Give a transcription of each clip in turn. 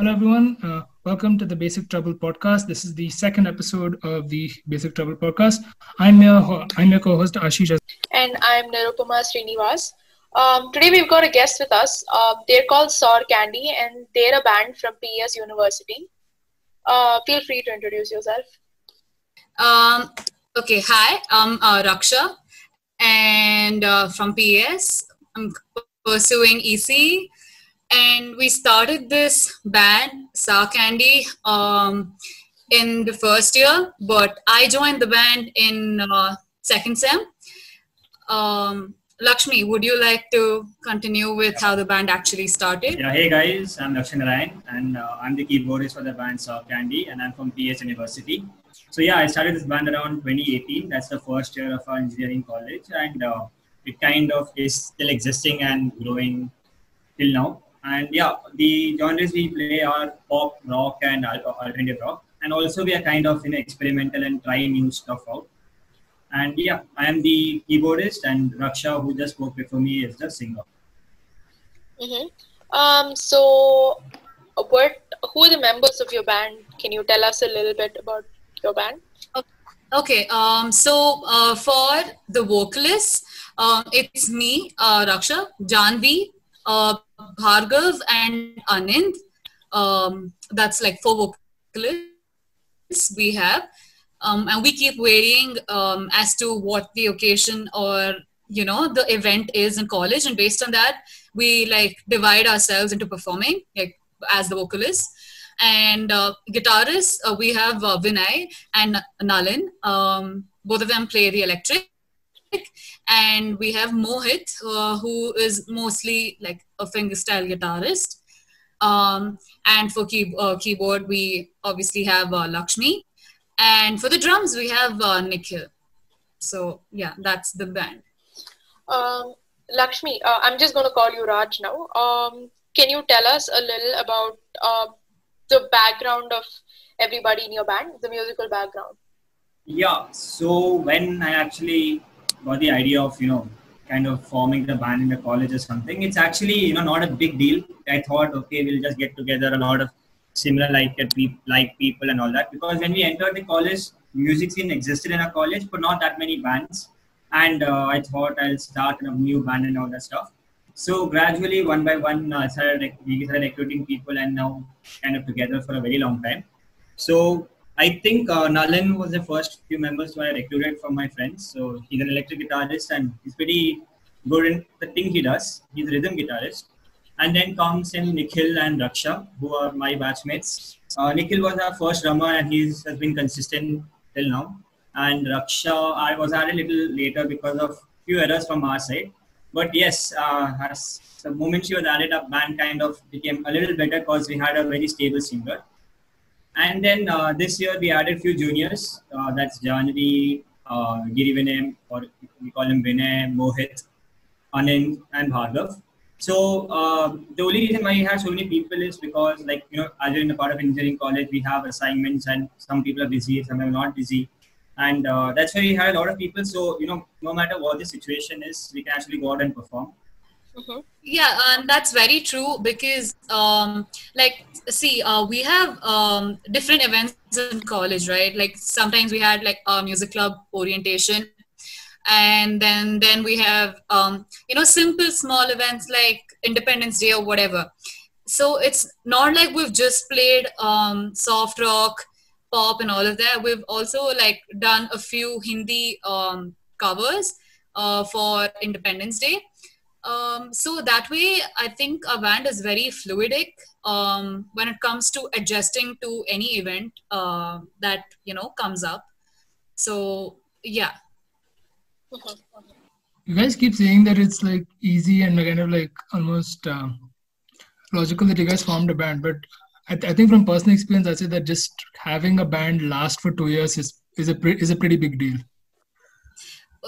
Hello, everyone. Welcome to the Basic Treble podcast. This is the second episode of the Basic Treble podcast. I'm your co-host Ashish. And I'm Nirupama Srinivas. Today we've got a guest with us. They're called Sour Candy and they're a band from PES University. Feel free to introduce yourself. Hi, I'm Raksha and from PES. I'm pursuing EC and we started this band, Sour Candy, in the first year, but I joined the band in second sem. Lakshmi, would you like to continue with how the band actually started? Yeah, hey guys, I'm Lakshmi Narayan and I'm the keyboardist for the band Sour Candy and I'm from PS University. So yeah, I started this band around 2018. That's the first year of our engineering college and it kind of is still existing and growing till now. And yeah, the genres we play are pop, rock and alternative rock. And also we are kind of experimental and trying new stuff out. And yeah, I am the keyboardist and Raksha, who just spoke before me, is the singer. Who are the members of your band? Can you tell us a little bit about your band? Okay, for the vocalists, it's me, Raksha, Janvi, Bhargav and Anand. That's like 4 vocalists we have. And we keep varying as to what the occasion or, the event is in college. And based on that, we divide ourselves into performing as the vocalists. And guitarists, we have Vinay and Nalin. Both of them play the electric. And we have Mohit, who is mostly a fingerstyle guitarist. And for keyboard, we obviously have Lakshmi. And for the drums, we have Nikhil. So yeah, that's the band. Lakshmi, I'm just going to call you Raj now. Can you tell us a little about the background of everybody in your band, the musical background? Yeah, so when I actually got the idea of, kind of forming the band in the college or something, it's actually, not a big deal. I thought, okay, we'll just get together a lot of similar like people and all that. Because when we entered the college, music scene existed in our college, but not that many bands. And I thought I'll start a new band and all that stuff. So gradually, one by one, we started recruiting people and now kind of together for a very long time. So I think Nalin was the first few members who I recruited from my friends. So he's an electric guitarist and he's pretty good in the thing he does. He's a rhythm guitarist. And then comes in Nikhil and Raksha, who are my batchmates. Nikhil was our first drummer and he has been consistent till now. And Raksha, I was added a little later because of few errors from our side. But yes, as the moment she was added, our band kind of became a little better because we had a very stable singer. And then this year we added few juniors. That's Janvi, Giri Vinay, or we call him Vinay, Mohit, Anand, and Bhargav. So the only reason why we have so many people is because, as you're in a part of engineering college, we have assignments and some people are busy, some are not busy. And that's why we had a lot of people. So, no matter what the situation is, we can actually go out and perform. Yeah, and that's very true because, we have different events in college, right? Like sometimes we had a music club orientation. And then we have, simple small events like Independence Day or whatever. So it's not like we've just played soft rock, pop and all of that. We've also done a few Hindi covers for Independence Day. So that way, I think our band is very fluidic when it comes to adjusting to any event that, comes up. So, yeah. You guys keep saying that it's easy and kind of almost logical that you guys formed a band, but I think from personal experience, I'd say that just having a band last for 2 years is a pretty big deal.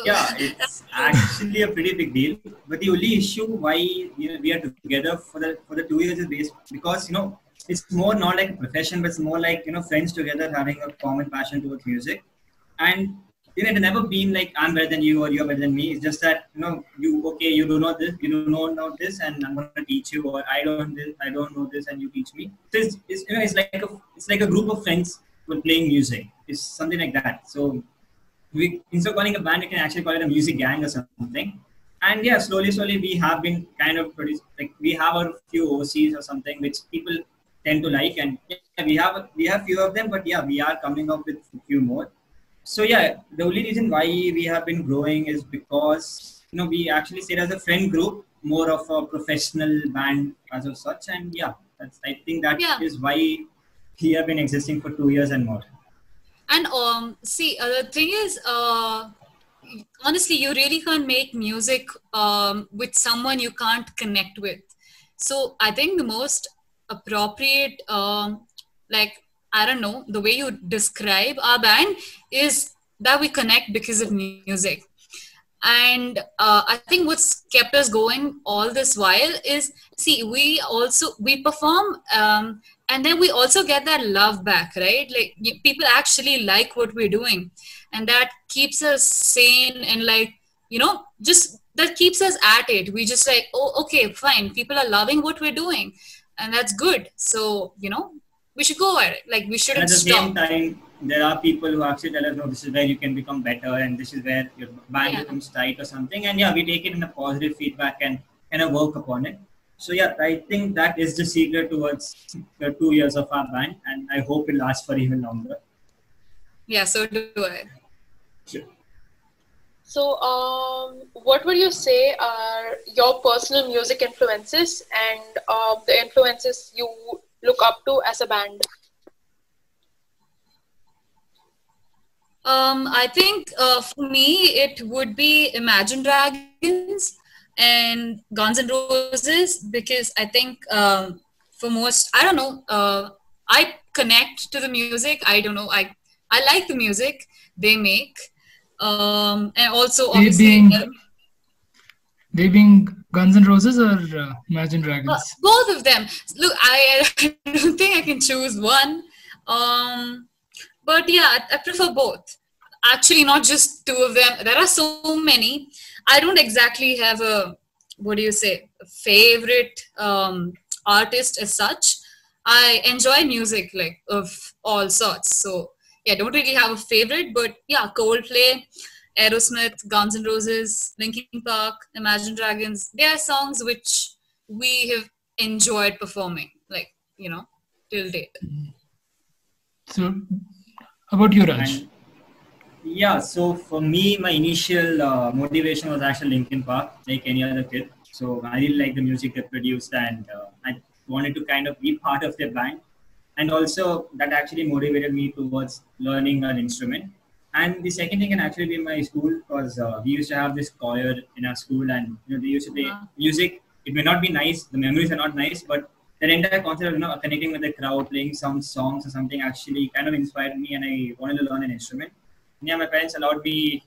Yeah, it's actually a pretty big deal. But the only issue why we are together for the 2 years is because it's more not like a profession, but it's more like friends together having a common passion towards music. And It's never been like I'm better than you or you're better than me. It's just that you do know this, you do not know this, and I'm gonna teach you, or I don't know this, and you teach me. So it's like a group of friends who are playing music. It's something like that. So we instead of calling a band, you can actually call it a music gang or something. And yeah, slowly we have been kind of produced, like we have a few OCs or something which people tend to like, and yeah, we have few of them, but yeah, we are coming up with a few more. So yeah, the only reason why we have been growing is because we actually sit as a friend group, more of a professional band as of such, and yeah, I think that Yeah. is why we have been existing for 2 years and more. And see, the thing is, honestly, you really can't make music with someone you can't connect with. So I think the most appropriate, like, I don't know, the way you describe our band is that we connect because of music. And I think what's kept us going all this while is, see, we perform, and then we also get that love back, right? Like, people actually like what we're doing, and that keeps us sane, and like, just that keeps us at it. We just like, oh, okay, fine, people are loving what we're doing, and that's good. So we should go at it. Like, we And shouldn't at the stop. same time, there are people who actually tell us, no, this is where you can become better, and this is where your band Yeah. becomes tight or something. And yeah, we take it in a positive feedback and kind of work upon it. So yeah, I think that is the secret towards the 2 years of our band, and I hope it lasts for even longer. Yeah, so do I. Sure. So, what would you say are your personal music influences and the influences you look up to as a band? I think for me it would be Imagine Dragons and Guns N' Roses, because I think for most, I don't know, I connect to the music. I don't know, I like the music they make, and also They obviously they being Guns N' Roses or Imagine Dragons? both of them. Look, I don't think I can choose one. But yeah, I prefer both. Actually, not just two of them. There are so many. I don't exactly have a, what do you say, a favorite artist as such. I enjoy music like of all sorts. So yeah, don't really have a favorite, but yeah, Coldplay, Aerosmith, Guns N' Roses, Linkin Park, Imagine Dragons. They are songs which we have enjoyed performing, like, till date. So, how about you, Raj? And yeah, so for me, my initial motivation was actually Linkin Park, like any other kid. So I really like the music they produced, and I wanted to kind of be part of their band. And also, that actually motivated me towards learning an instrument. And the second thing can actually be my school, because we used to have this choir in our school, and they used to play music. It may not be nice, the memories are not nice, but the entire concept of connecting with the crowd, playing some songs or something actually kind of inspired me, and I wanted to learn an instrument. Yeah, my parents allowed me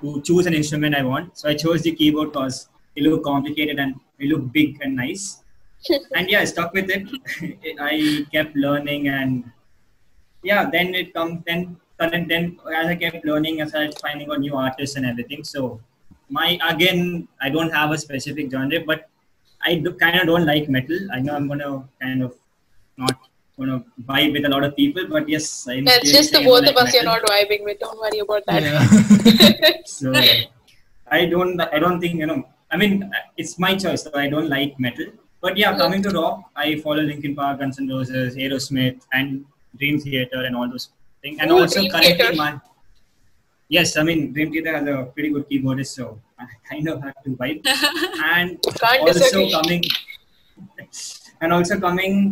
to choose an instrument I want. So I chose the keyboard because it looked complicated and it looked big and nice. And yeah, I stuck with it. I kept learning, and yeah, then it comes then as I kept learning, I started finding out new artists and everything. So I don't have a specific genre, but I kind of don't like metal. I know I'm gonna kind of not gonna vibe with a lot of people, but yes, I'm It's clearly just the saying I don't both of like us you're metal. not vibing with. Don't worry about that. Yeah. So I don't think I mean, it's my choice. So I don't like metal, but yeah, coming to rock, I follow Linkin Park, Guns N' Roses, Aerosmith, and Dream Theater, and all those things. And Ooh, also Dream currently, Theater. yes, I mean Dream Theater has a pretty good keyboardist, so I kind of have to vibe. And Can't also disagree. coming,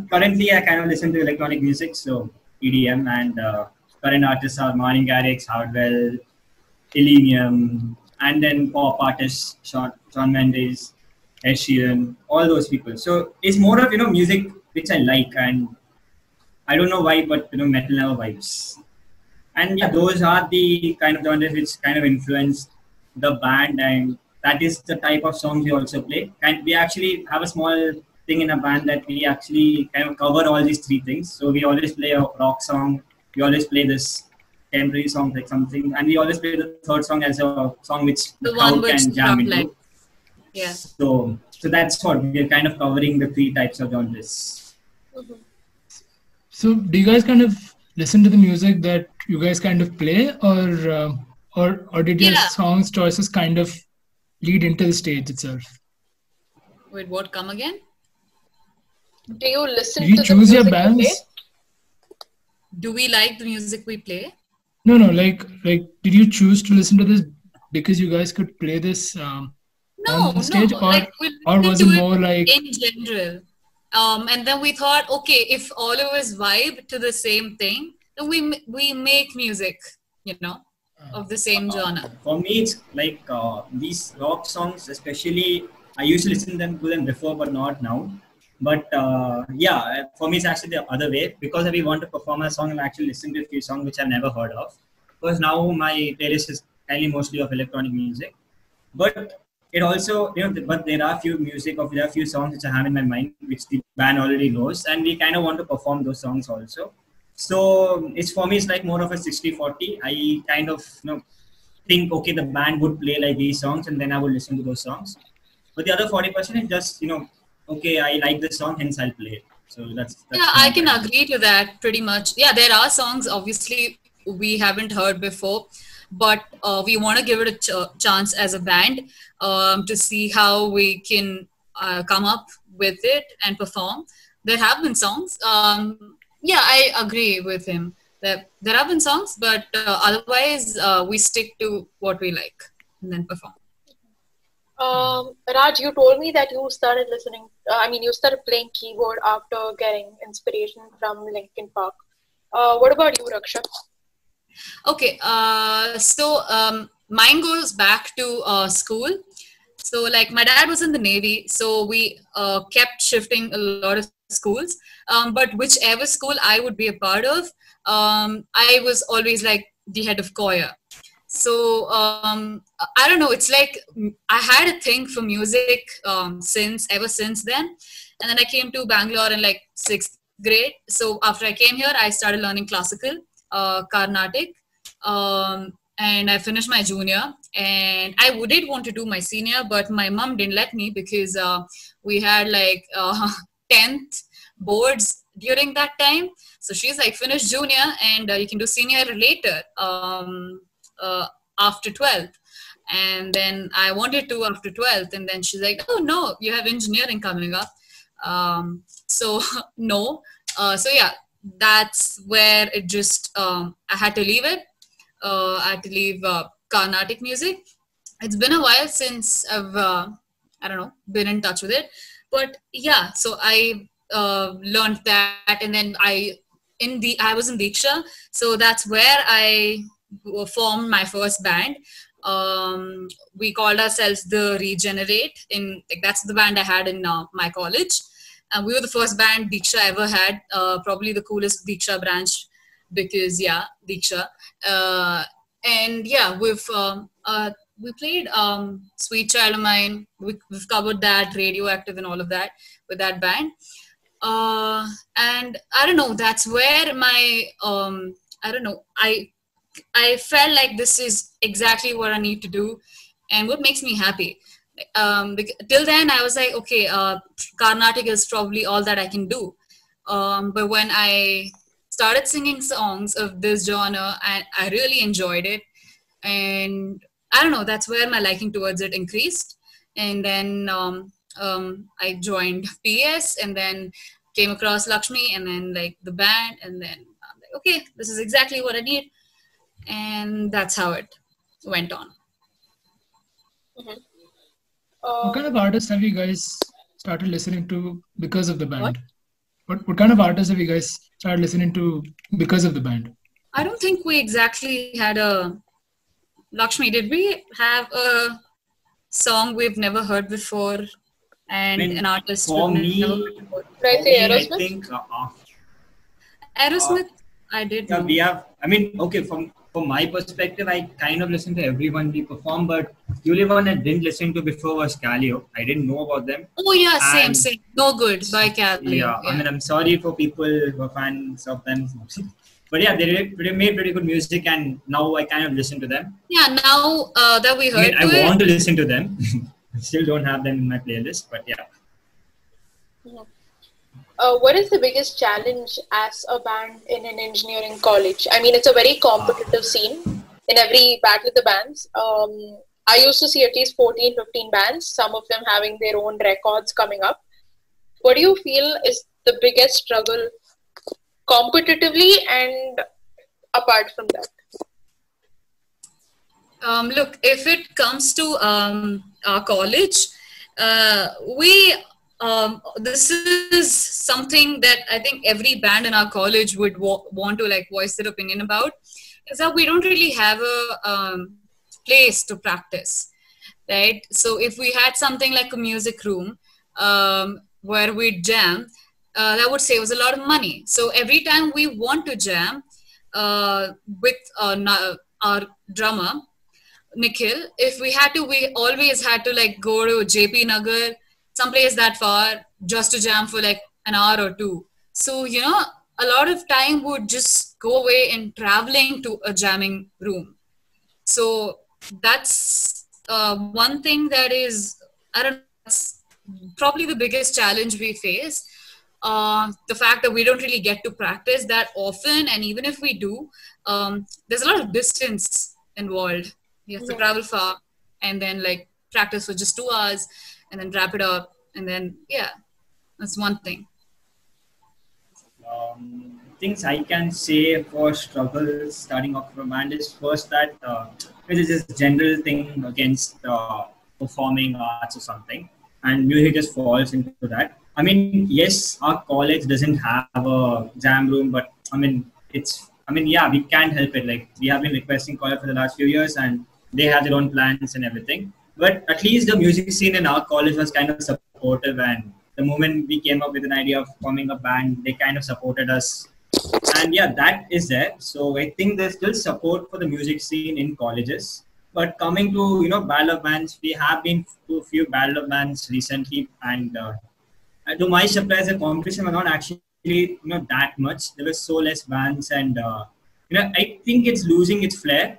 currently, I kind of listen to electronic music, so EDM, and current artists are Garrix, Hardwell, Illenium, and then pop artists, Shawn Mendes, Ed Sheeran, all those people. So it's more of music which I like, and I don't know why, but metal never vibes. And yeah, those are the kind of genres which kind of influence the band, and that is the type of songs we also play. And we actually have a small thing in a band that we actually kind of cover all these three things. So we always play a rock song, we always play this temporary songs, like something, and we always play the third song as a song which The the one crowd which can jam not like. into. Yeah. So that's what we're kind of covering, the three types of genres. So do you guys kind of listen to the music that you guys kind of play, or did your Yeah. songs choices kind of lead into the stage itself? Wait, what? Come again? Do you listen Did you to the choose your music you play? bands? Do we like the music we play? No, like did you choose to listen to this because you guys could play this on the No. stage, Like we or listen was to it it more like in general. And then we thought, okay, if all of us vibe to the same thing, then we make music, you know, of the same genre. For me, it's like these rock songs, especially. I used to listen to them before, but not now. But yeah, for me, it's actually the other way, because if we want to perform a song, I'm actually listening to a few songs which I've never heard of. Because now my playlist is kindly mostly of electronic music. But it also, but there are few songs which I have in my mind which the band already knows, and we kind of want to perform those songs also. So it's, for me, it's like more of a 60-40. I kind of think, okay, the band would play like these songs, and then I would listen to those songs. But the other 40% is just okay, I like this song, hence I'll play it. So that's Yeah, my I can kind of- agree to that pretty much. Yeah, there are songs obviously we haven't heard before, but we want to give it a chance as a band to see how we can come up with it and perform. There have been songs. Yeah, I agree with him that there have been songs, but otherwise we stick to what we like and then perform. Raj, you told me that you started listening. You started playing keyboard after getting inspiration from Linkin Park. What about you, Raksha? Okay, so mine goes back to school. So, like, my dad was in the Navy, so we kept shifting a lot of schools. But whichever school I would be a part of, I was always like the head of choir. So I don't know. It's like I had a thing for music ever since then, and then I came to Bangalore in like 6th grade. So after I came here, I started learning classical, Carnatic, and I finished my junior. And I did want to do my senior, but my mom didn't let me because we had like 10th boards during that time. So she's like, finish junior, and you can do senior later. After 12th, and then I wanted to after 12th, and then she's like, oh no, you have engineering coming up, so no. So yeah, that's where it just I had to leave it. I had to leave Carnatic music. It's been a while since I've I don't know, been in touch with it, but yeah, so I learned that, and then I was in Diksha, so that's where I formed my first band. We called ourselves the Regenerate. That's the band I had in my college. And we were the first band Diksha ever had. Probably the coolest Diksha branch, because yeah, Diksha. And yeah, we played Sweet Child of Mine. We've covered that, Radioactive, and all of that with that band. And I don't know. That's where my I don't know. I felt like this is exactly what I need to do and what makes me happy. Till then, I was like, okay, Carnatic is probably all that I can do. But when I started singing songs of this genre, I really enjoyed it. And I don't know, that's where my liking towards it increased. And then I joined PS, and then came across Lakshmi, and then like the band, and then I'm like, okay, this is exactly what I need. And that's how it went on. What kind of artists have you guys started listening to because of the band? What kind of artists have you guys started listening to because of the band? I don't think we exactly had a Lakshmi. Did we have a song we've never heard before and an artist for we've me, never heard before? Right, say I Aerosmith? think Aerosmith. I did Yeah, know. we have. I mean, okay, from my perspective, I kind of listened to everyone we perform, but the only one I didn't listen to before was Calio. I didn't know about them, Oh yeah, same, and same. No good by Calio. yeah, I Yeah. mean, I'm sorry for people who are fans of them, but yeah, they made pretty good music, and now I kind of listen to them. Yeah, now that we I mean, heard I to it, want to listen to them. I still don't have them in my playlist, but yeah. What is the biggest challenge as a band in an engineering college? I mean, it's a very competitive scene in every battle of the bands. I used to see at least 14, 15 bands, some of them having their own records coming up. What do you feel is the biggest struggle competitively and apart from that? look, if it comes to our college, we this is something that I think every band in our college would want to like voice their opinion about. Is that we don't really have a place to practice, right? So if we had something like a music room where we jam, that would save us a lot of money. So every time we want to jam with our drummer Nikhil, if we had to, we always had to like go to JP Nagar, someplace that far, just to jam for like an hour or two. So, you know, a lot of time would just go away in traveling to a jamming room. So that's one thing that is, I don't know, that's probably the biggest challenge we face. The fact that we don't really get to practice that often, and even if we do, there's a lot of distance involved. You have to travel far and then like practice for just 2 hours and then wrap it up. And then, yeah, that's one thing. Things I can say for struggle starting off from band is first that it is just general thing against performing arts or something, and music just falls into that. I mean, yes, our college doesn't have a jam room, but I mean, yeah, we can't help it. Like we have been requesting college for the last few years, and they have their own plans and everything. But at least the music scene in our college was kind of supportive, and the moment we came up with an idea of forming a band, they kind of supported us, and yeah, that is there. So I think there's still support for the music scene in colleges. But coming to battle of bands, we have been to a few battle of bands recently, and to my surprise, the competition was not actually that much. There were so less bands, and I think it's losing its flair.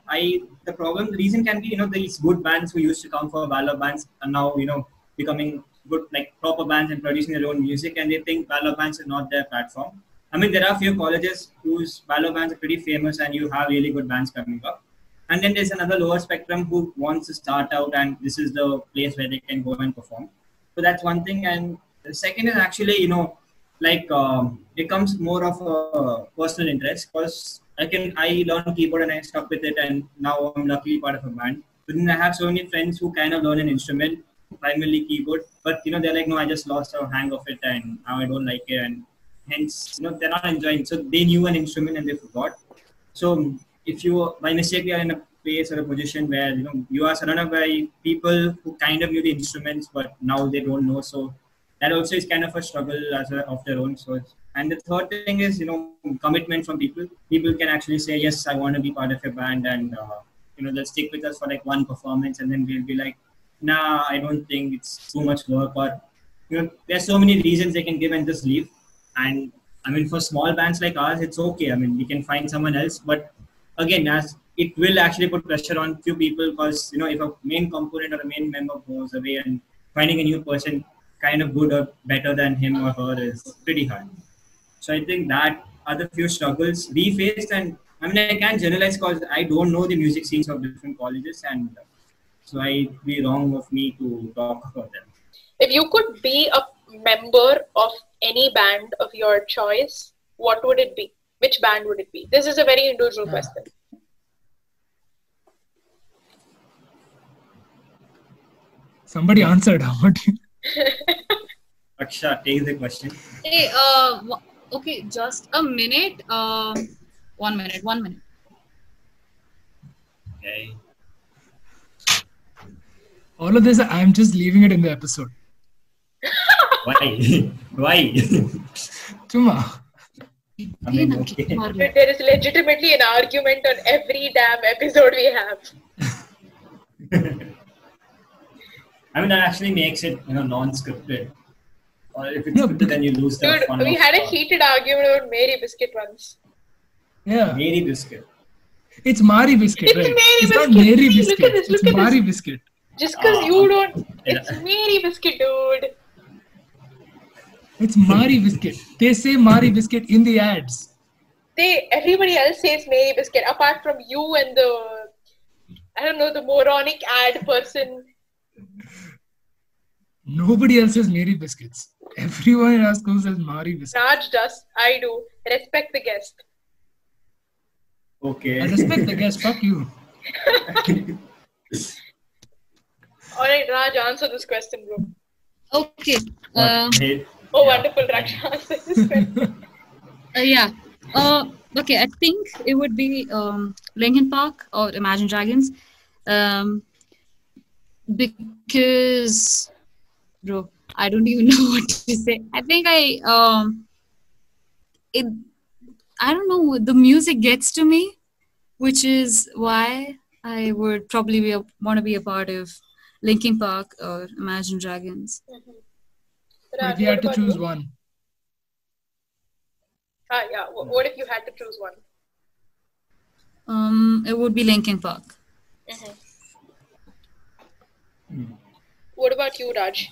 The reason can be these good bands who used to come for battle of bands are now becoming good like proper bands and producing their own music, and they think battle of bands is not their platform. I mean, there are a few colleges whose battle bands are pretty famous, and you have really good bands coming up. And then there's another lower spectrum who wants to start out, and this is the place where they can go and perform. So that's one thing. And the second is actually, it comes more of a personal interest, because I learned keyboard and I stuck with it, and now I'm luckily part of a band. But then I have so many friends who kind of learn an instrument, primarily keyboard, but they're like, no, I just lost a hang of it, and now I don't like it, and hence they're not enjoying. So they knew an instrument and they forgot. So if you by mistake are in a place or a position where you are surrounded by people who kind of knew the instruments but now they don't know, so that also is kind of a struggle of their own. So, and the third thing is commitment from people. People can actually say, yes, I want to be part of your band, and they'll stick with us for like one performance, and then we'll be like, nah, I don't think it's too much work, or there's so many reasons they can give and just leave. And I mean, for small bands like ours, it's okay. I mean, we can find someone else, but again, as it will actually put pressure on few people, because if a main component or a main member goes away, and finding a new person kind of good or better than him or her is pretty hard. So I think that are the few struggles we faced, and I mean, I can't generalize because I don't know the music scenes of different colleges, and so it'd be wrong of me to talk about them. If you could be a member of any band of your choice, what would it be? Which band would it be? This is a very individual question. Somebody answered. What? Aksha, take the question. Hey, okay, just a minute. 1 minute, 1 minute. Okay. All of this, I'm just leaving it in the episode. Why? Why? Chuma. I mean, okay. There is legitimately an argument on every damn episode we have. I mean, that actually makes it, non-scripted. Or if it's No, scripted, then you lose the Dude, fun we of had a heated argument about Mary Biscuit once. Yeah. Mary Biscuit. It's Mari Biscuit, It's right? Mary It's not Biscuit. Mary See, Biscuit. look at this, It's look at Mari this. Biscuit. Just because you don't, it's Yeah. Mary Biscuit, dude. It's Mari Biscuit. They say Mari Biscuit in the ads. Everybody else says Mary Biscuit, apart from you and the moronic ad person. Nobody else says Mary Biscuits. Everyone in our school says Mari Biscuit. Raj does, I do. Respect the guest. Okay. I respect the guest. Fuck you. Alright, Raj, answer this question, bro. Okay. What? Hey, Oh, yeah. wonderful, Raj. Answer this question. Yeah. Okay, I think it would be Linkin Park or Imagine Dragons. Because, bro, I don't even know what to say. I think I don't know, the music gets to me, which is why I would probably want to be a part of Linkin Park or Imagine Dragons. But Raj, if you had to what choose about you? one, Yeah. What if you had to choose one? It would be Linkin Park. What about you, Raj?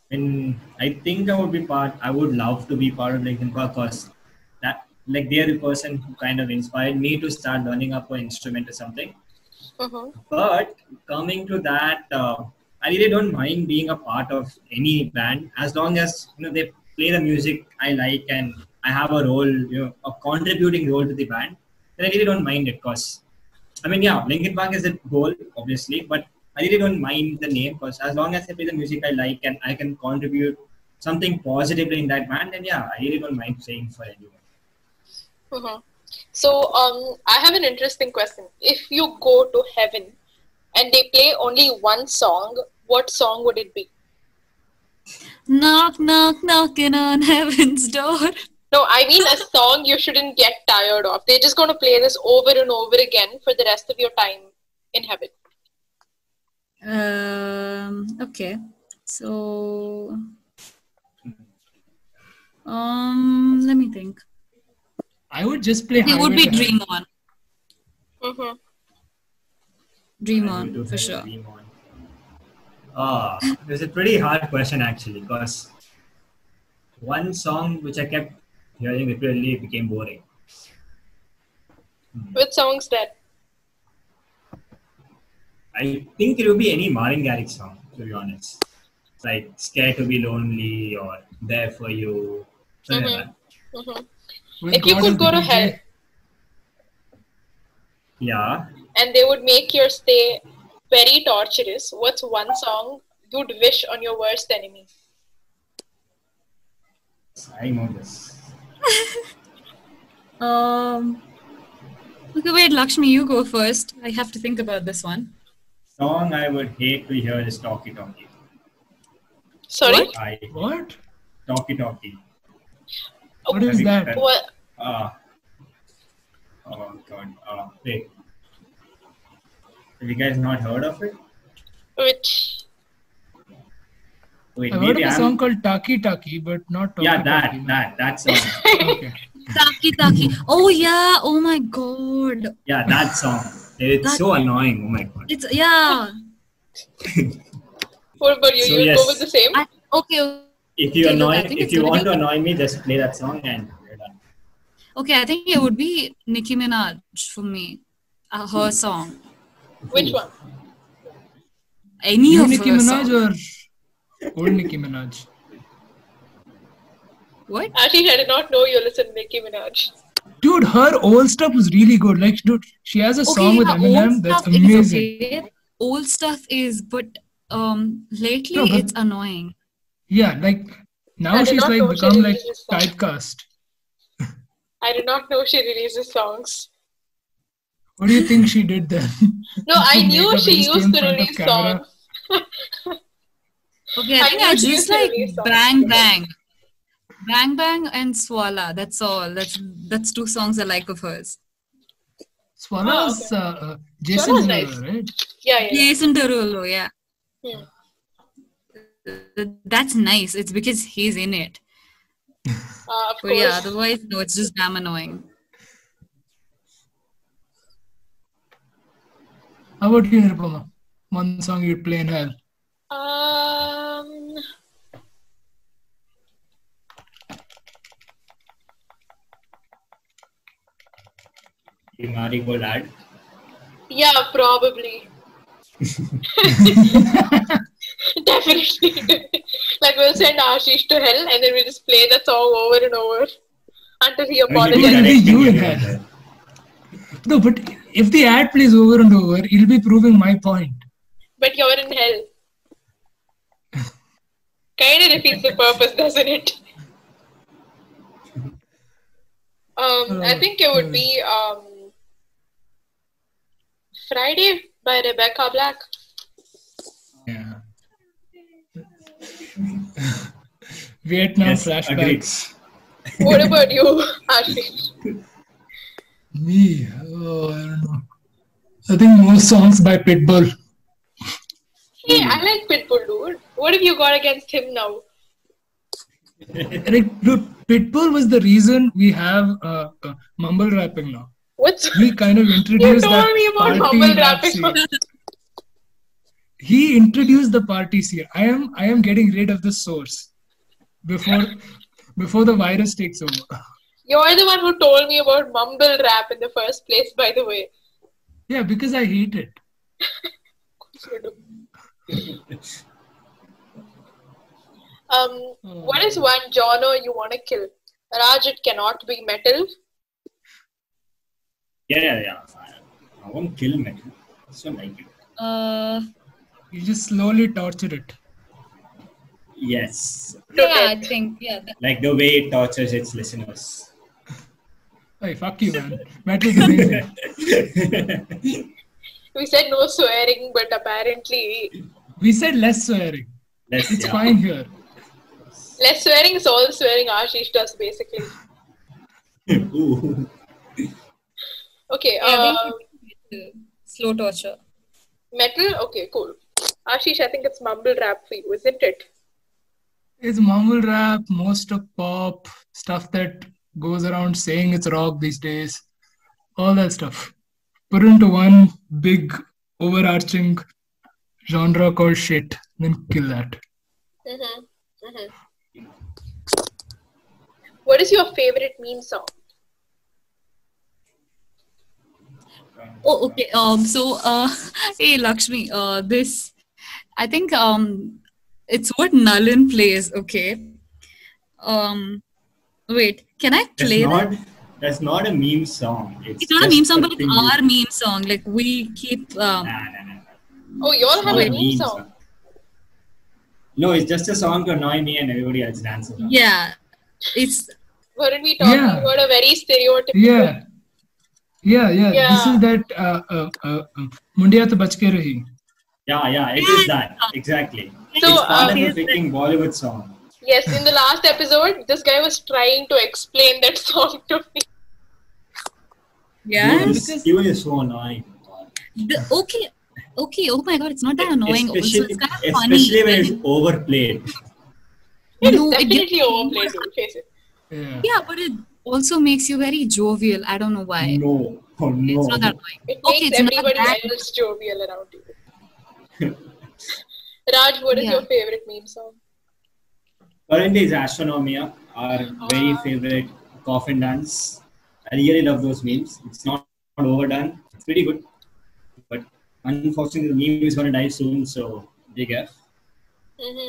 And I think I would love to be part of Linkin Park because that, like, they're the person who kind of inspired me to start learning up an instrument or something. But coming to that, I really don't mind being a part of any band as long as they play the music I like and I have a role, a contributing role to the band. Then I really don't mind it because, I mean, yeah, Linkin Park is the goal, obviously, but I really don't mind the name because as long as I play the music I like and I can contribute something positively in that band, then yeah, I really don't mind playing for anyone. So, I have an interesting question. If you go to heaven and they play only one song, what song would it be? Knock, knock, knocking on heaven's door. No, I mean a song you shouldn't get tired of. They're just going to play this over and over again for the rest of your time in heaven. Okay. So, let me think. I would just play It would Highway be to Hell. Dream On. Dream I On, do for have sure. Dream On. It's a pretty hard question actually because one song which I kept hearing repeatedly became boring. Which song's that? I think it would be any Martin Garrix song, to be honest. Like Scared to Be Lonely or There For You, something like that. With If you God could as go the to DJ. hell Yeah. and they would make your stay very torturous, what's one song you'd wish on your worst enemy? I know this. Okay, wait, Lakshmi, you go first. I have to think about this one. Song I would hate to hear is Talkie Talkie. Sorry? What? Talkie Talkie. What is that? What? Oh god. Wait. Have you guys not heard of it? Which? Wait, I've heard maybe of a I'm... song called Taki Taki, but not Taki Yeah, Taki. that song. Okay. Taki Taki. Oh, yeah. Oh, my God. Yeah, that song. It's so annoying. Oh my god. It's, yeah. What about you? So, You'd yes. go with the same? Okay. If you Okay, look, I think if it's you gonna want be- to annoy me, just play that song and you're done. Okay, I think it would be Nicki Minaj for me. Her song. Which one? Any New of Nicki her Minaj songs. or old Nicki Minaj? What? Actually, I did not know you listen to Nicki Minaj. Dude, her old stuff was really good. Like, dude, she has a song with yeah, Eminem old that's stuff is amazing. okay. Old stuff is, but lately No, but- it's annoying. Yeah, like now I did she's not like know she become like releases songs. typecast. I did not know she releases songs. What do you think she did then? No, I To knew make a she video used in to front of release camera? songs. Okay, I I think knew I she used just to like release songs. bang bang. Bang Bang and Swala. That's all. That's two songs I like of hers. Swala's okay. Jason Swala's Derulo, nice. right? Yeah. Jason Derulo, yeah. Hmm. That's nice. It's because he's in it. Of But yeah, course. otherwise, no, it's just damn annoying. How about you, Nirupama? One song you'd play in hell. Um, The Marigold ad. yeah, probably. Definitely. Like we'll send Ashish to hell and then we just play that song over and over until he I mean, you'll be Apologize. apologizes. You directing have. everyone there. No, but if the ad plays over and over, it'll be proving my point. But you're in hell. Kind of defeats the purpose, doesn't it? I think it would be Friday by Rebecca Black. Yeah. Vietnam Yes, flashbacks. What about you, Ashish? Me, oh, I don't know. I think most songs by Pitbull. Hey, I like Pitbull, dude. What have you got against him now? Like, dude, Pitbull was the reason we have mumble rapping now. What's He kind of you introduced that told me about party mumble rap rapping? scene. He introduced the party scene. I am getting rid of the source before the virus takes over. You're the one who told me about mumble rap in the first place, by the way. Yeah, because I hate it. What is one genre you want to kill? Raj, it cannot be metal. Yeah. I won't kill metal. I just don't like it. You just slowly torture it. Yes. Yeah, I think, yeah. Like the way it tortures its listeners. Hey, fuck you, man. Metal's amazing. We said no swearing, but apparently We said less swearing. It's fine here. less swearing is all the swearing Ashish does, basically. Ooh. Okay, Slow torture. metal? Okay, cool. Ashish, I think it's mumble rap for you, isn't it? It's mumble rap, most of pop, stuff that goes around saying it's rock these days. All that stuff. Put into one big overarching genre called shit. Then kill that. What is your favorite meme song? Oh, okay. Hey, Lakshmi, this, I think, it's what Nalin plays, okay? Wait, can I play that? That's not a meme song. It's not a just meme song, but thing it's you- our meme song. Like, we keep, Nah. Oh, you all have Not a meme song. No, it's just a song to annoy me and everybody else dances on. yeah, it's, Weren't we talking Yeah. about a very stereotypical? Yeah. This Yeah. is that Mundiya to bach ke rahi. Yeah, it is that. Exactly. So, It's part of a freaking Bollywood song. Yes, in the last episode, this guy was trying to explain that song to me. yes. Even is so annoying. Okay, oh my god, it's not that annoying. Also, Especially, it's kind of funny. especially when it's overplayed. It is No, it definitely gets- overplayed, dude. Face it. Yeah. Yeah, but it also makes you very jovial. I don't know why. No. Oh no. It's not that annoying. It Okay, makes it's not everybody that. else jovial around you. Raj, what is Yeah. your favorite meme song? Currently, it's Astronomia, our very favorite coffin dance. I really love those memes. It's not overdone. It's pretty good. But unfortunately, the meme is going to die soon, so big F.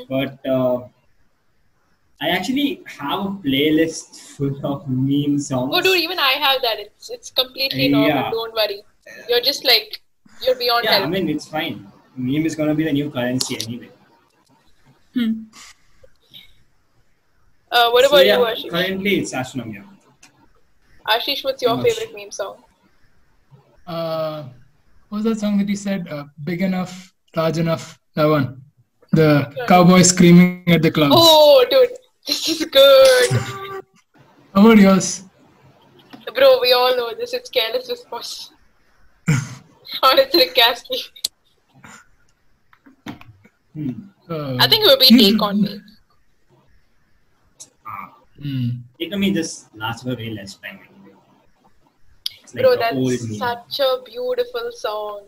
But I actually have a playlist full of meme songs. Oh, dude, even I have that. It's completely normal. Yeah. Don't worry. You're just like, you're beyond Yeah, help. I mean, it's fine. Meme is going to be the new currency anyway. What about So, you, yeah, Ashish? currently, it's Astronomia. Ashish, what's your Much. favorite meme song? What was that song that he said? Big enough, large enough. That one. The cowboy screaming at the clouds. Oh, dude, This is good. How about yours? Bro, we all know this. It's Careless Whispers. Or it's Rick Astley. I think it would be Take On Me. Take On Me just lasts for very less time. It's like Bro, the old that's meme. such a beautiful song.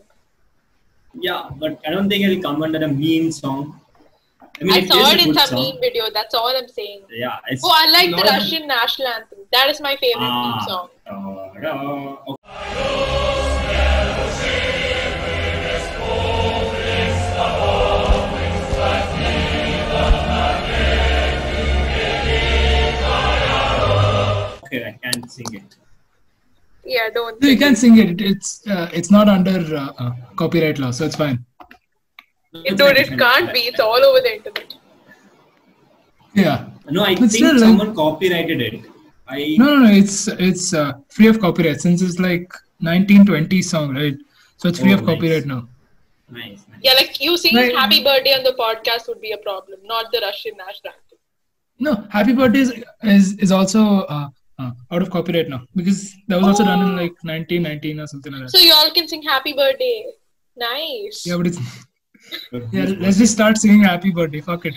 Yeah, but I don't think it'll come under a meme song. I mean, I saw is it a in good some song. meme video. That's all I'm saying. Yeah, it's Oh, I like the not- Russian national anthem. That is my favorite meme song. Okay. Okay, I can't sing it. Yeah, don't. No, you can sing it. It's not under copyright law, so it's fine. Dude, it can't be. It's all over the internet. Yeah. No, I But think still, like- someone copyrighted it. No. It's free of copyright since it's like 1920 song, right? So it's free Oh, of copyright now. Nice. Yeah, like you singing Right. Happy Birthday on the podcast would be a problem, not the Russian national anthem. No, Happy Birthday is also out of copyright now because that was also done in like 1919 or something like So that. y'all can sing Happy Birthday. Nice. Yeah, but it's let's just start singing Happy Birthday. Fuck it.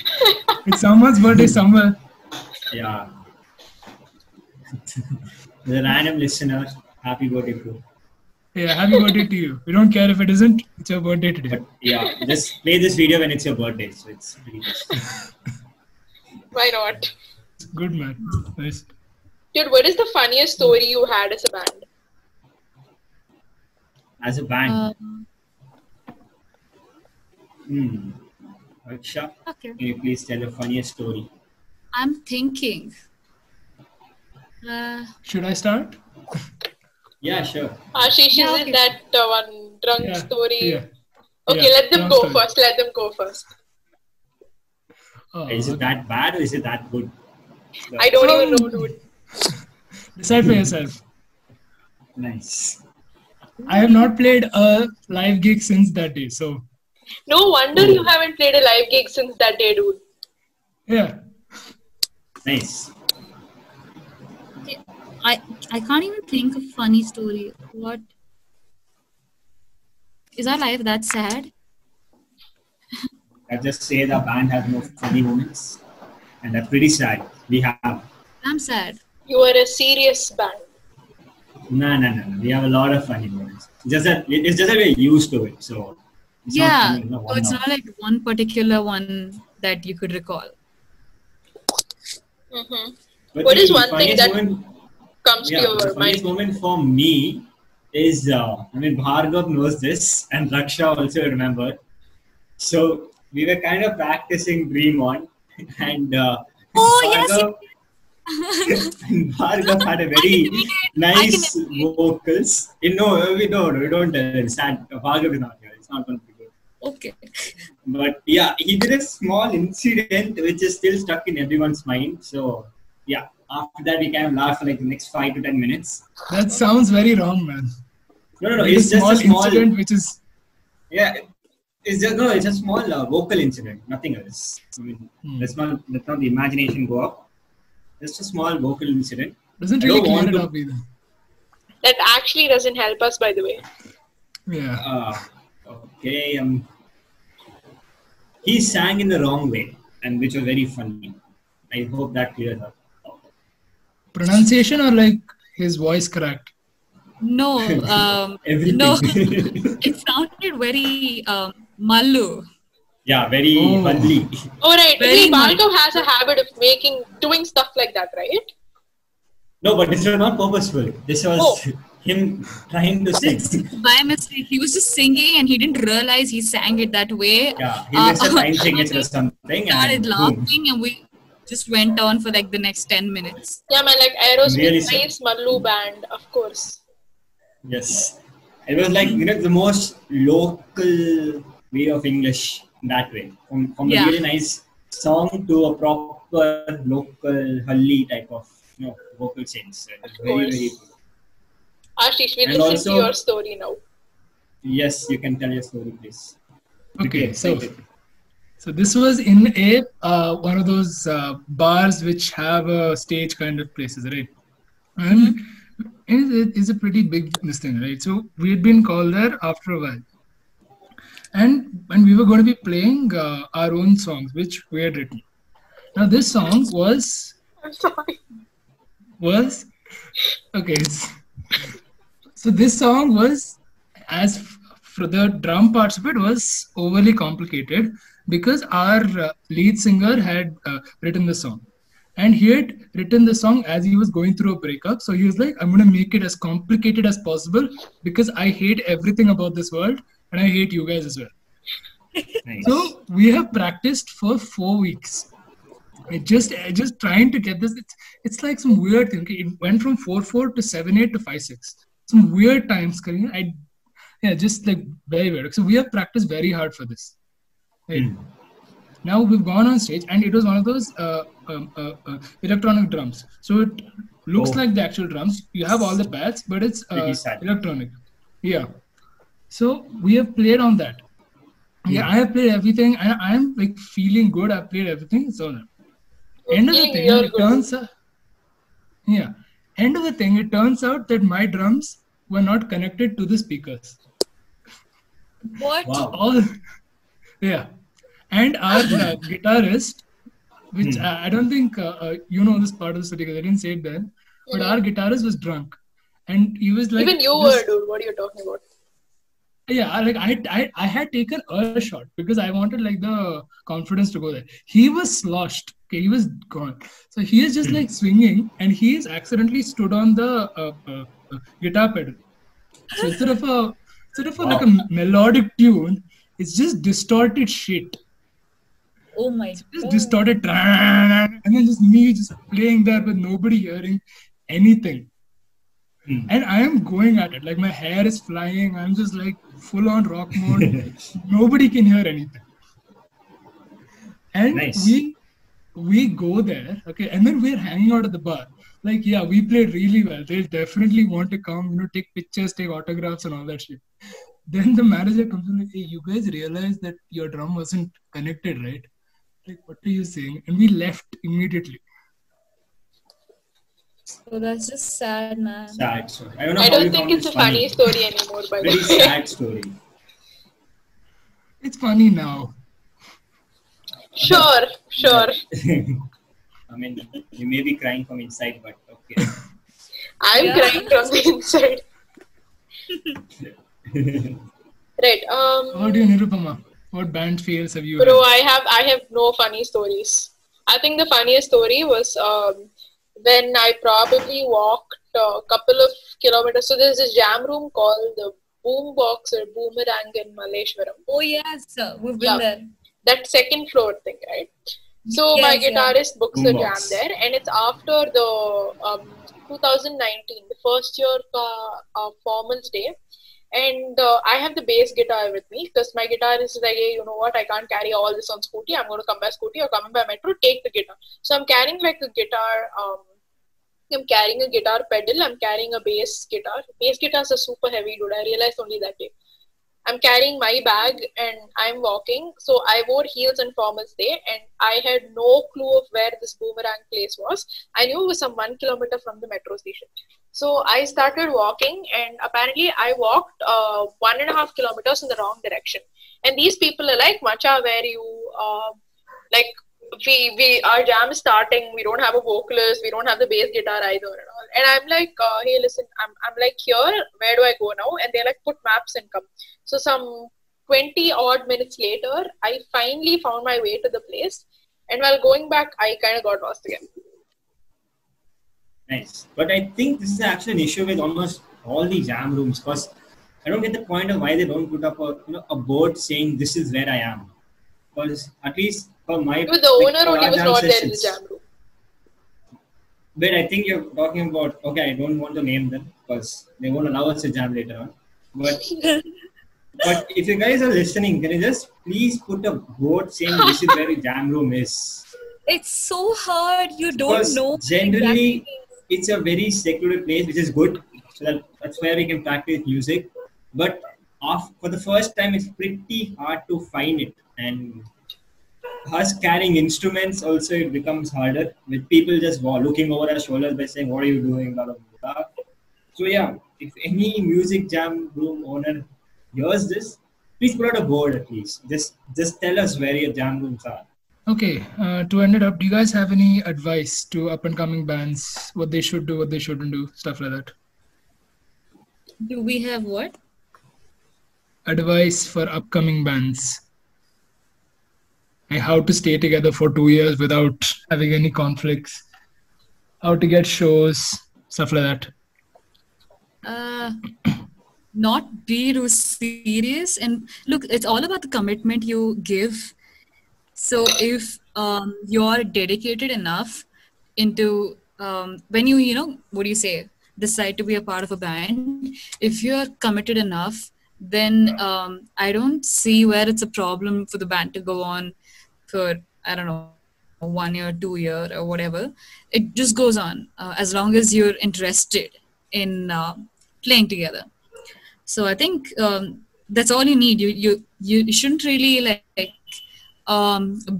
It's someone's birthday somewhere. Yeah. The random listener, happy birthday, bro. Yeah, happy birthday to you. We don't care if it isn't. It's your birthday today. But yeah, just play this video when it's your birthday. So it's pretty good. Why not? Good man. Nice. Dude, what is the funniest story you had as a band? As a band. Aksha, Okay. can you please tell the funniest story? I'm thinking. Should I start? Yeah, sure. Ashish, Yeah, is okay. it that one drunk story? Yeah. Okay, Yeah, let them drunk go story. first. Let them go first. Oh, Is it that bad or is it that good? I don't even know, dude. Decide for yourself. Nice. I have not played a live gig since that day. So No wonder you haven't played a live gig since that day, dude. yeah. Nice. I can't even think of funny story. What is our life that sad? I just say the band has no funny moments, and they're pretty sad. We have. I'm sad. You are a serious band. No. We have a lot of funny moments. It's just that we're used to it. So it's Yeah, not, so it's not like one particular one that you could recall. Mm-hmm. But What the is one thing funniest that moment, comes to the your funniest mind? moment for me is, Bhargav knows this, and Raksha also remember. So we were kind of practicing Dream On, and Oh, Bhargav had a very nice vocals. We don't understand. Bhargav is not here. It's not going to be good. Okay. But yeah, he did a small incident which is still stuck in everyone's mind. So yeah, after that we kind of laughed for like the next 5 to 10 minutes. That sounds very wrong, man. No. It's just a small incident which is Yeah, it's a small vocal incident, nothing else. I mean, let's not the imagination go up. Just a small vocal incident. doesn't I really don't want clear it to- up either. That actually doesn't help us, by the way. Yeah. Okay. He sang in the wrong way, and which was very funny. I hope that clears up. Pronunciation or like his voice cracked? No, Everything. no, it sounded very mallu. Yeah, very Oh. bubbly. Alright, Very see, nice. Bhargav has a habit of doing stuff like that, right? No, but this was not purposeful. This was him trying to sing. By mistake, he was just singing and he didn't realize he sang it that way. Yeah, he missed a time signature or something. Started And boom. laughing and we just went on for like the next 10 minutes. Yeah, man, like Aerosmith, Really nice Mallu band, of course. Yes. It was like, the most local way of English that way. From a Yeah. really nice song to a proper local Halli type of vocal change. So it was very, course. very good. Ashish, we And listen also- to your story now. Yes, you can tell your story, please. Okay, Okay, so take it. this was in a one of those bars which have a stage kind of places, right? And it's a pretty big this thing, right? So we had been called there after a while, and when we were going to be playing our own songs, which we had written. Now this song I'm sorry. was okay. So this song was for the drum parts of it was overly complicated because our lead singer had written the song, and he had written the song as he was going through a breakup. So he was like, I'm going to make it as complicated as possible because I hate everything about this world and I hate you guys as well. Nice. So we have practiced for 4 weeks. Just trying to get this. It's like some weird thing. Okay? It went from 4/4 to 7/8 to 5/6. Some weird times. Just like very weird. So we have practiced very hard for this. Right? Now we've gone on stage, and it was one of those electronic drums. So it looks like the actual drums. You have all the pads, but it's electronic. Yeah. So we have played on that. Yeah, I have played everything, and I am like feeling good. I've played everything. So end of the thing, it turns out. Yeah. End of the thing, it turns out that my drums were not connected to the speakers. What? Wow. Yeah. And our guitarist, which I don't think you know this part of the story because I didn't say it then, but our guitarist was drunk. And he was like... Even you were, dude. What are you talking about? Yeah, like I had taken a shot because I wanted like the confidence to go there. He was sloshed. Okay, he was gone. So he is just like swinging, and he is accidentally stood on the guitar pedal. So instead of like a melodic tune, it's just distorted shit. Oh my God. Distorted, and then just me just playing there with nobody hearing anything. And I am going at it, like my hair is flying. I'm just like full on rock mode. Nobody can hear anything. And we go there, okay, and then we're hanging out at the bar. Like, yeah, we played really well. They'll definitely want to come, take pictures, take autographs and all that shit. Then the manager comes in like, hey, you guys realize that your drum wasn't connected, right? Like, what are you saying? And we left immediately. So that's just sad, man. Sad story. I don't think it's a funny story anymore, by the way. Very sad story. It's funny now. Sure. I mean, you may be crying from inside, but okay. I'm crying from the inside. Right. How do you, Nirupama? What band fails have you? Bro, I have no funny stories. I think the funniest story was when I probably walked a couple of kilometers. So there's this jam room called the Boombox or Boomerang in Malleshwaram. Oh yes, we've been there. That second floor thing, right? So my guitarist books a jam there, and it's after the 2019, the first year formals day. And I have the bass guitar with me because my guitarist is like, hey, you know what? I can't carry all this on scooty. I'm going to come by scooty or coming by metro. Take the guitar. So I'm carrying like a guitar. I'm carrying a guitar pedal. I'm carrying a bass guitar. Bass guitars are super heavy, dude. I realized only that day. I'm carrying my bag and I'm walking. So I wore heels and formals day, and I had no clue of where this Boomerang place was. I knew it was some 1 kilometer from the metro station. So I started walking, and apparently I walked 1.5 kilometers in the wrong direction. And these people are like, Macha, where you, like, our jam is starting, we don't have a vocalist, we don't have the bass guitar either. And I'm like, hey, listen, I'm like, here, where do I go now? And they're like, put maps and come. So some 20 odd minutes later, I finally found my way to the place. And while going back, I kind of got lost again. Nice. But I think this is actually an issue with almost all the jam rooms, because I don't get the point of why they don't put up a board saying this is where I am. Because at least for my... With the owner only was not there in the jam room. But I think you're talking about, okay, I don't want to name them because they won't allow us to jam later on. But if you guys are listening, can you just please put a board saying this is where the jam room is? It's so hard. You don't know. Generally, it's a very secluded place, which is good. So that's where we can practice music. But for the first time, it's pretty hard to find it. And us carrying instruments also it becomes harder with people just looking over our shoulders by saying, "What are you doing?" Blah, blah, blah. So yeah, if any music jam room owner hears this, please put out a board at least. Just tell us where your jam rooms are. Okay, to end it up, do you guys have any advice to up and coming bands? What they should do, what they shouldn't do, stuff like that? Do we have what? Advice for upcoming bands. Like how to stay together for 2 years without having any conflicts, how to get shows, stuff like that. Not be too serious, and look, it's all about the commitment you give. So if you're dedicated enough into when you what do you say, decide to be a part of a band, if you're committed enough, then I don't see where it's a problem for the band to go on for, I don't know, 1 year, 2 year or whatever. It just goes on as long as you're interested in playing together. So I think that's all you need. You shouldn't really like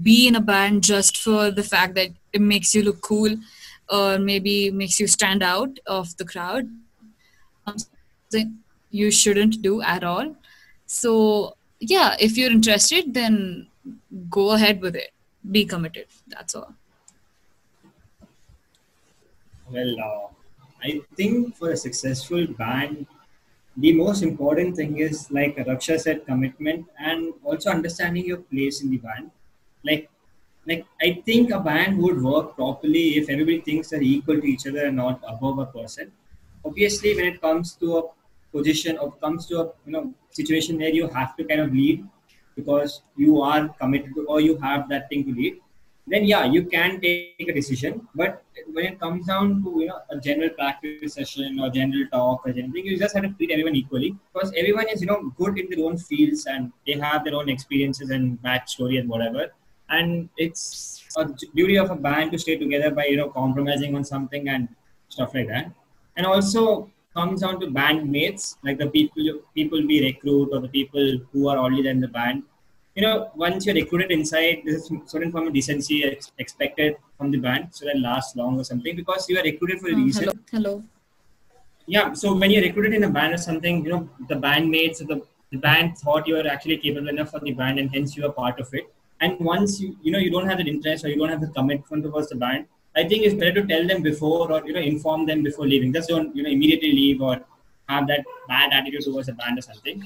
be in a band just for the fact that it makes you look cool or maybe makes you stand out of the crowd. You shouldn't do at all. So yeah, if you're interested, then go ahead with it. Be committed. That's all. Well, I think for a successful band, the most important thing is, like Raksha said, commitment and also understanding your place in the band. Like, like I think a band would work properly if everybody thinks they're equal to each other and not above a person. Obviously, when it comes to a position or comes to a situation where you have to kind of lead because you are committed to, or you have that thing to lead, then yeah, you can take a decision. But when it comes down to a general practice session or general talk or anything, you just have to treat everyone equally because everyone is good in their own fields and they have their own experiences and backstory and whatever. And it's a duty of a band to stay together by compromising on something and stuff like that. And also comes down to bandmates, like the people we recruit or the people who are already in the band. Once you're recruited inside, there's a certain form of decency expected from the band so that it lasts long or something because you are recruited for a reason. Hello. Yeah, so when you're recruited in a band or something, the bandmates, the band thought you were actually capable enough for the band and hence you are part of it. And once you don't have that interest or you don't have the commitment towards the band, I think it's better to tell them before or inform them before leaving. Just don't immediately leave or have that bad attitude towards the band or something.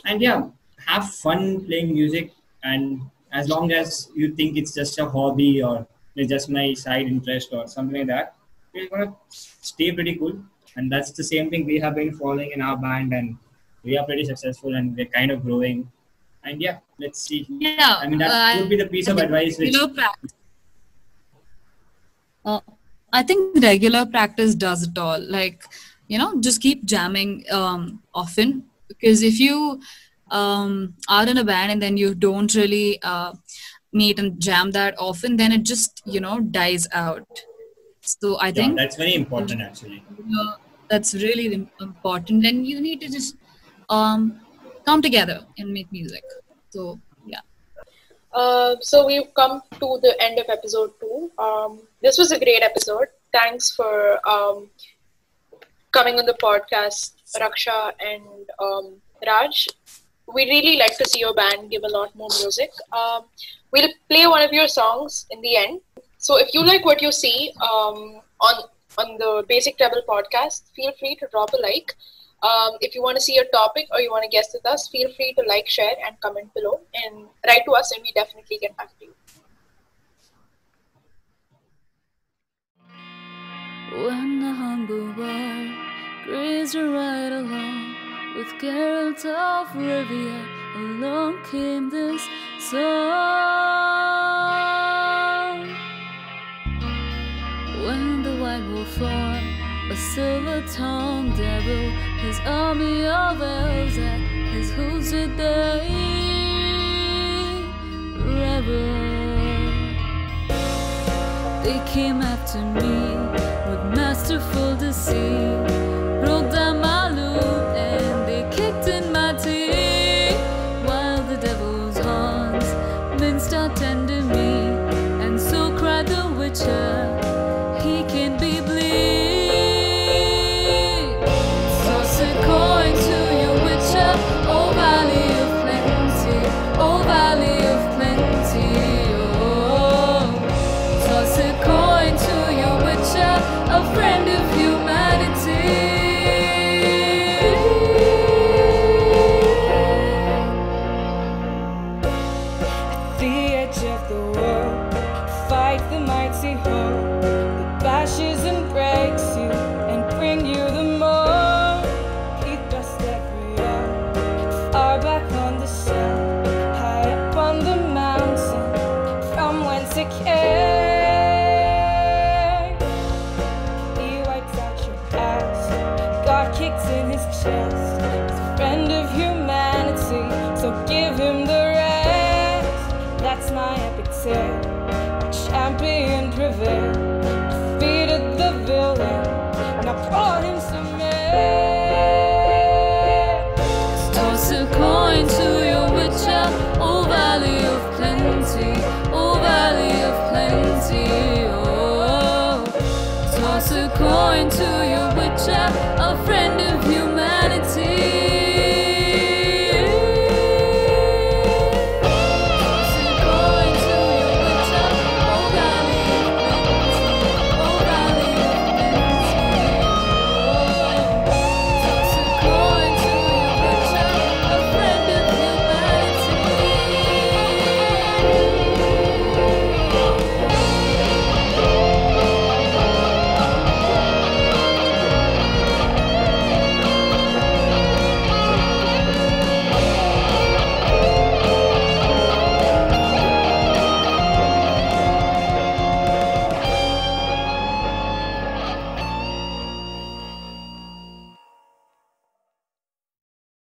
And yeah, have fun playing music. And as long as you think it's just a hobby or it's just my side interest or something like that, you're gonna stay pretty cool. And that's the same thing we have been following in our band, and we are pretty successful and we're kind of growing. And yeah, let's see. Yeah, I mean, that would be the piece of advice which I think regular practice does it all. Like, just keep jamming often, because if you are in a band and then you don't really meet and jam that often, then it just dies out. So I think that's very important actually. That's really important, and you need to just come together and make music. So yeah. So we've come to the end of episode 2. This was a great episode. Thanks for coming on the podcast, Raksha and Raj. We really like to see your band give a lot more music. We'll play one of your songs in the end. So if you like what you see on the Basic Treble podcast, feel free to drop a like. If you want to see a topic or you want to guest with us, feel free to like, share, and comment below and write to us, and we definitely get back to you. When the humble boy grazed right along with Geralt of Rivia, along came this song. When the white wolf fought a silver-tongued devil, his army of elves at his hooves did they revel. They came after me with masterful deceit, broke down my loop and they kicked in my teeth, while the devil's horns minced out tender meat. heart kicks in his chest. He's a friend of humanity, so give him the rest. That's my epic tale. My champion prevailed, defeated the villain, and I brought him some ale. Toss a coin to your witcher, oh valley of plenty, oh valley of plenty, oh. Toss a coin to your witcher, a friend of you.